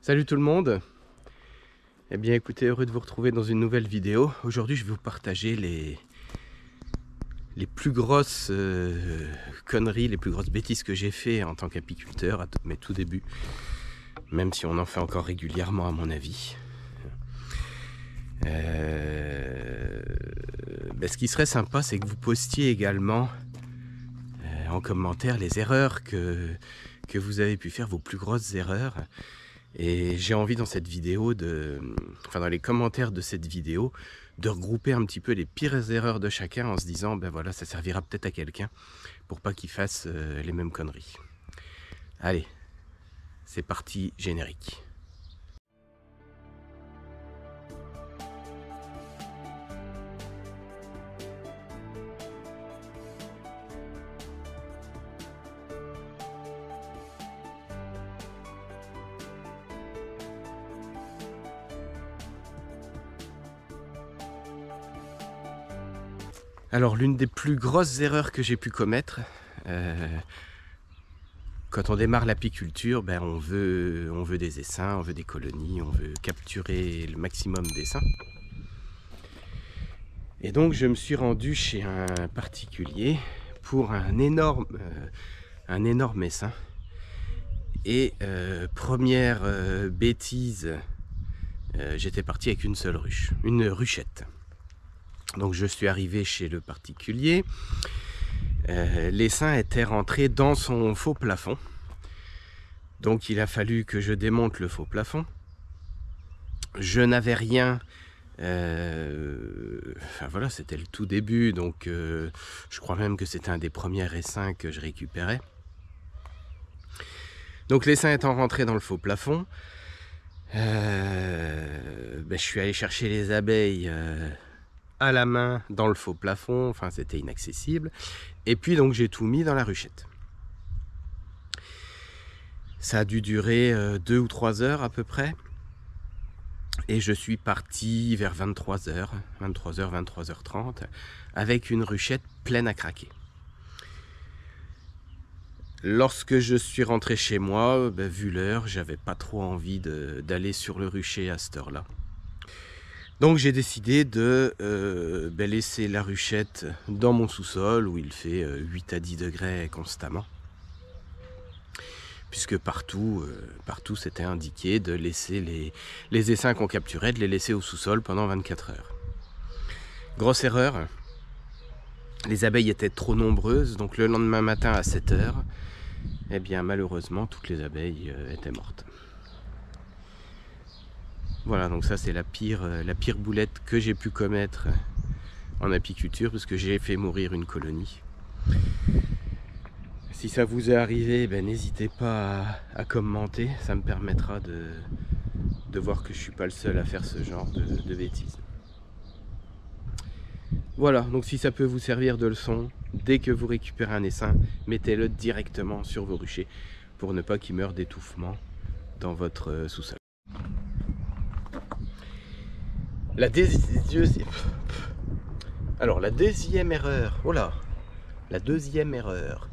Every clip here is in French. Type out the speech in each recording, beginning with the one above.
Salut tout le monde. Eh bien écoutez, heureux de vous retrouver dans une nouvelle vidéo. Aujourd'hui je vais vous partager les plus grosses conneries, les plus grosses bêtises que j'ai fait en tant qu'apiculteur à mes tout débuts. Même si on en fait encore régulièrement à mon avis. Ce qui serait sympa, c'est que vous postiez également en commentaire les erreurs que vous avez pu faire, vos plus grosses erreurs. Et j'ai envie dans cette vidéo, dans les commentaires de cette vidéo, de regrouper un petit peu les pires erreurs de chacun en se disant, ben voilà, ça servira peut-être à quelqu'un pour pas qu'il fasse les mêmes conneries. Allez, c'est parti, générique. Alors l'une des plus grosses erreurs que j'ai pu commettre, quand on démarre l'apiculture, on veut des essaims, on veut des colonies, on veut capturer le maximum d'essaims. Et donc je me suis rendu chez un particulier pour un énorme essaim. Et première bêtise, j'étais parti avec une seule ruche, une ruchette. Donc je suis arrivé chez le particulier, l'essaim était rentré dans son faux plafond. Donc il a fallu que je démonte le faux plafond. Je n'avais rien, voilà, c'était le tout début, donc je crois même que c'était un des premiers essaims que je récupérais. Donc l'essaim étant rentré dans le faux plafond, je suis allé chercher les abeilles à la main dans le faux plafond, enfin c'était inaccessible, et puis donc j'ai tout mis dans la ruchette. Ça a dû durer 2 ou 3 heures à peu près, et je suis parti vers 23h, 23h30, avec une ruchette pleine à craquer. Lorsque je suis rentré chez moi, vu l'heure, j'avais pas trop envie d'aller sur le rucher à cette heure-là. Donc j'ai décidé de laisser la ruchette dans mon sous-sol où il fait 8 à 10 degrés constamment. Puisque partout c'était indiqué de laisser les essaims qu'on capturait, de les laisser au sous-sol pendant 24 heures. Grosse erreur, les abeilles étaient trop nombreuses, donc le lendemain matin à 7 heures, eh bien malheureusement toutes les abeilles étaient mortes. Voilà, donc ça c'est la pire boulette que j'ai pu commettre en apiculture, parce que j'ai fait mourir une colonie. Si ça vous est arrivé, n'hésitez pas à commenter, ça me permettra de voir que je suis pas le seul à faire ce genre de bêtises. Voilà, donc si ça peut vous servir de leçon, dès que vous récupérez un essaim, mettez-le directement sur vos ruchers pour ne pas qu'il meure d'étouffement dans votre sous-sol. La deuxième erreur, la deuxième erreur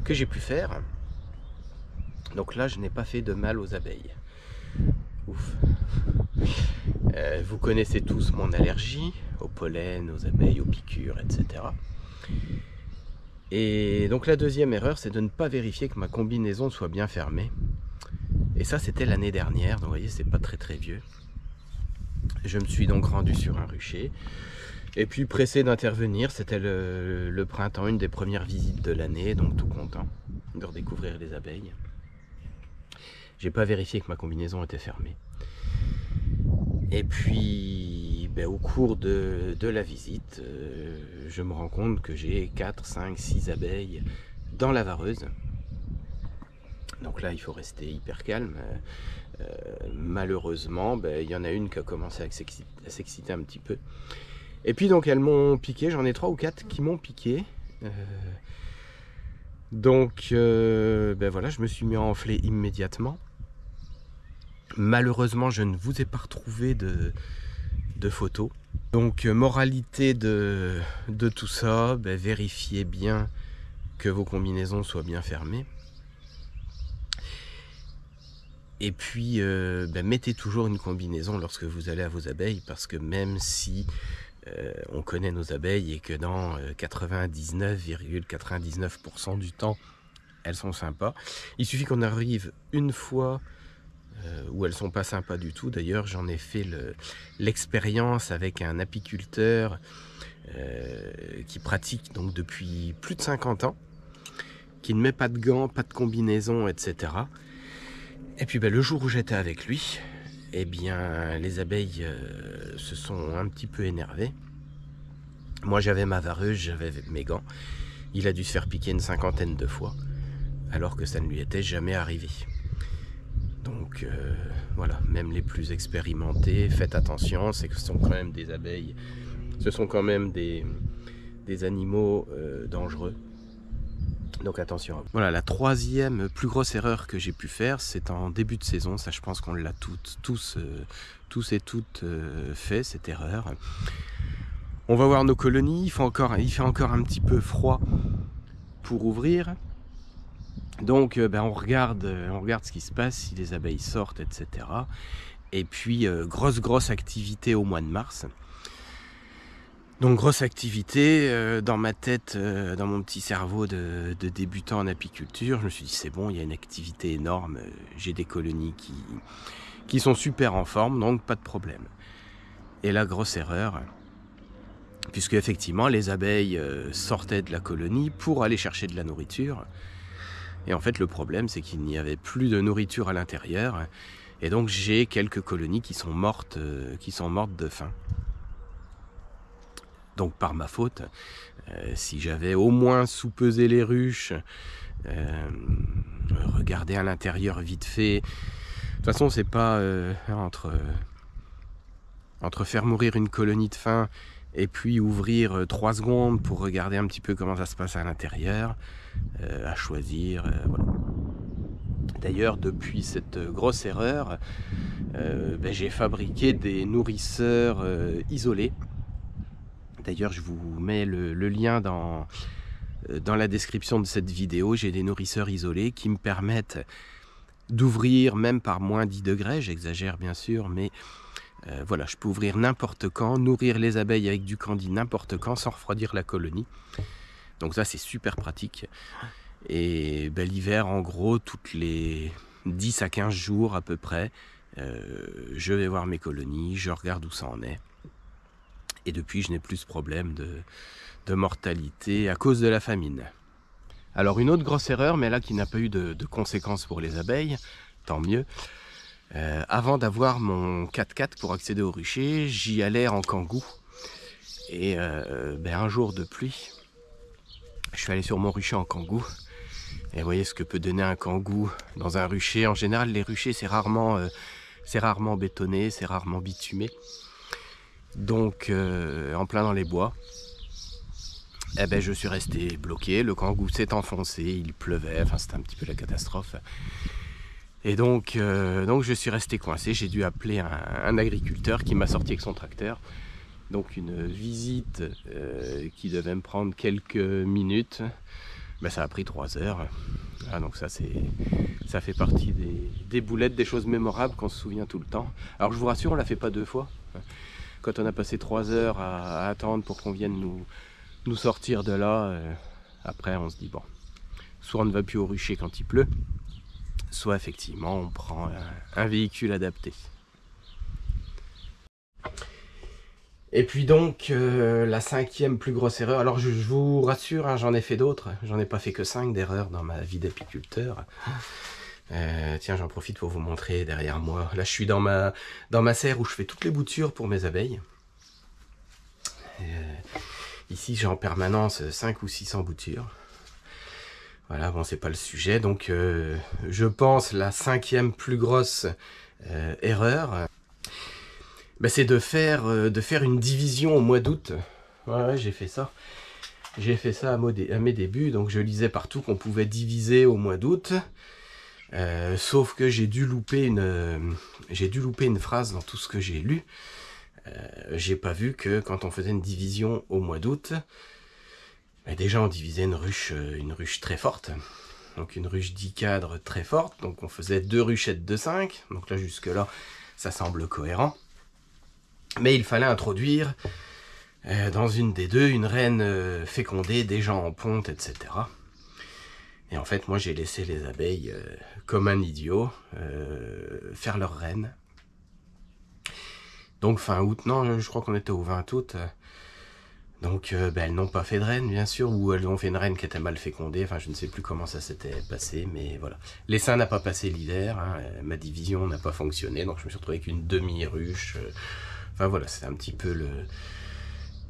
que j'ai pu faire, donc là je n'ai pas fait de mal aux abeilles. Ouf. Vous connaissez tous mon allergie au pollen, aux abeilles, aux piqûres, etc. Et donc la deuxième erreur, c'est de ne pas vérifier que ma combinaison soit bien fermée. Et ça c'était l'année dernière, donc vous voyez c'est pas très vieux. Je me suis donc rendu sur un rucher, et puis pressé d'intervenir, c'était le printemps, une des premières visites de l'année, donc tout content de redécouvrir les abeilles. J'ai pas vérifié que ma combinaison était fermée. Et puis au cours de la visite, je me rends compte que j'ai 4, 5, 6 abeilles dans la vareuse. Donc là il faut rester hyper calme. Malheureusement il y en a une qui a commencé à s'exciter un petit peu, et puis donc elles m'ont piqué. J'en ai 3 ou 4 qui m'ont piqué, donc voilà, je me suis mis à enfler immédiatement. Malheureusement je ne vous ai pas retrouvé de photos, donc moralité de tout ça, vérifiez bien que vos combinaisons soient bien fermées. Et puis, mettez toujours une combinaison lorsque vous allez à vos abeilles, parce que même si on connaît nos abeilles et que dans 99,99% du temps, elles sont sympas, il suffit qu'on arrive une fois où elles sont pas sympas du tout. D'ailleurs, j'en ai fait l'expérience avec un apiculteur qui pratique donc depuis plus de 50 ans, qui ne met pas de gants, pas de combinaison, etc. Et puis le jour où j'étais avec lui, eh bien les abeilles se sont un petit peu énervées. Moi j'avais ma vareuse, j'avais mes gants. Il a dû se faire piquer une 50aine de fois, alors que ça ne lui était jamais arrivé. Donc voilà, même les plus expérimentés, faites attention, c'est que ce sont quand même des abeilles, ce sont quand même des animaux dangereux. Donc attention. Voilà, la troisième plus grosse erreur que j'ai pu faire, c'est en début de saison. Ça, je pense qu'on l'a tous et toutes fait, cette erreur. On va voir nos colonies, il fait encore un petit peu froid pour ouvrir. Donc on regarde ce qui se passe, si les abeilles sortent, etc. Et puis grosse activité au mois de mars. Donc grosse activité, dans ma tête, dans mon petit cerveau de débutant en apiculture, je me suis dit c'est bon, il y a une activité énorme, j'ai des colonies qui sont super en forme, donc pas de problème. Et la grosse erreur, puisque effectivement les abeilles sortaient de la colonie pour aller chercher de la nourriture, et en fait le problème c'est qu'il n'y avait plus de nourriture à l'intérieur, et donc j'ai quelques colonies qui sont mortes de faim. Donc par ma faute, si j'avais au moins soupesé les ruches, regardé à l'intérieur vite fait. De toute façon, c'est pas entre faire mourir une colonie de faim et puis ouvrir 3 secondes pour regarder un petit peu comment ça se passe à l'intérieur, à choisir. Voilà. D'ailleurs, depuis cette grosse erreur, j'ai fabriqué des nourrisseurs isolés. D'ailleurs, je vous mets le lien dans la description de cette vidéo. J'ai des nourrisseurs isolés qui me permettent d'ouvrir même par moins 10 degrés. J'exagère bien sûr, mais voilà, je peux ouvrir n'importe quand, nourrir les abeilles avec du candy n'importe quand, sans refroidir la colonie. Donc ça, c'est super pratique. Et l'hiver, en gros, toutes les 10 à 15 jours à peu près, je vais voir mes colonies, je regarde où ça en est. Et depuis, je n'ai plus ce problème de mortalité à cause de la famine. Alors une autre grosse erreur, mais là qui n'a pas eu de conséquences pour les abeilles, tant mieux. Avant d'avoir mon 4x4 pour accéder au rucher, j'y allais en kangou. Et un jour de pluie, je suis allé sur mon rucher en kangou. Et vous voyez ce que peut donner un kangou dans un rucher. En général, les ruchers, c'est rarement bétonné, c'est rarement bitumé. Donc en plein dans les bois, je suis resté bloqué, le kangou s'est enfoncé, il pleuvait, enfin c'était un petit peu la catastrophe. Et donc je suis resté coincé, j'ai dû appeler un agriculteur qui m'a sorti avec son tracteur. Donc une visite qui devait me prendre quelques minutes, ça a pris 3 heures. Ah, donc ça fait partie des boulettes, des choses mémorables qu'on se souvient tout le temps. Alors je vous rassure, on ne la fait pas 2 fois. Quand on a passé 3 heures à attendre pour qu'on vienne nous sortir de là, après on se dit bon, soit on ne va plus au rucher quand il pleut, soit effectivement on prend un véhicule adapté. Et puis donc la 5e plus grosse erreur, alors je vous rassure, hein, j'en ai fait d'autres, j'en ai pas fait que 5 d'erreurs dans ma vie d'apiculteur. Tiens, j'en profite pour vous montrer derrière moi. Là, je suis dans ma serre où je fais toutes les boutures pour mes abeilles. Ici, j'ai en permanence 5 ou 600 boutures. Voilà, bon, c'est pas le sujet. Donc, je pense la 5e plus grosse erreur, c'est de faire une division au mois d'août. Ouais, j'ai fait ça. J'ai fait ça à mes débuts. Donc, je lisais partout qu'on pouvait diviser au mois d'août. Sauf que j'ai dû louper une phrase dans tout ce que j'ai lu. J'ai pas vu que quand on faisait une division au mois d'août, déjà on divisait une ruche très forte. donc une ruche 10 cadres très forte, donc on faisait 2 ruchettes de 5, donc là jusque là ça semble cohérent. Mais il fallait introduire dans une des deux une reine fécondée déjà en ponte, etc. Et en fait moi j'ai laissé les abeilles comme un idiot faire leur reine. Donc fin août, non je crois qu'on était au 20 août, donc elles n'ont pas fait de reine bien sûr, ou elles ont fait une reine qui était mal fécondée, enfin je ne sais plus comment ça s'était passé, mais voilà. L'essaim n'a pas passé l'hiver, hein, ma division n'a pas fonctionné, donc je me suis retrouvé avec une demi-ruche, enfin voilà, c'est un petit peu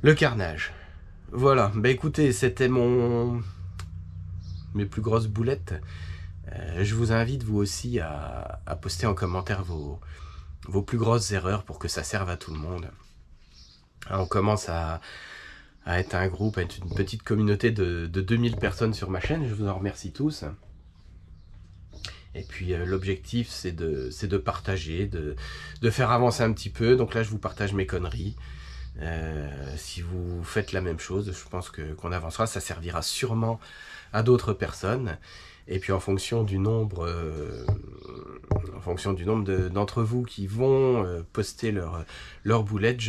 le carnage. Voilà, bah écoutez, c'était mes plus grosses boulettes. Je vous invite vous aussi à poster en commentaire vos plus grosses erreurs pour que ça serve à tout le monde. On commence à être un groupe, à être une petite communauté de 2000 personnes sur ma chaîne, je vous en remercie tous. Et puis l'objectif c'est de partager, de faire avancer un petit peu, donc là je vous partage mes conneries. Si vous faites la même chose, je pense qu'on avancera, ça servira sûrement à d'autres personnes. Et puis en fonction du nombre d'entre vous qui vont poster leur boulette,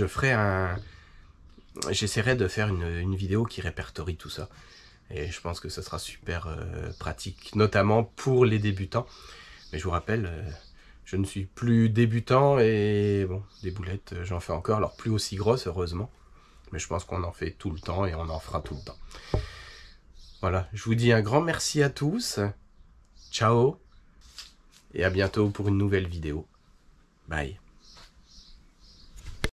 j'essaierai de faire une vidéo qui répertorie tout ça. Et je pense que ce sera super pratique, notamment pour les débutants. Mais je vous rappelle, je ne suis plus débutant et bon, des boulettes, j'en fais encore. Alors plus aussi grosses, heureusement. Mais je pense qu'on en fait tout le temps et on en fera tout le temps. Voilà, je vous dis un grand merci à tous. Ciao. Et à bientôt pour une nouvelle vidéo. Bye.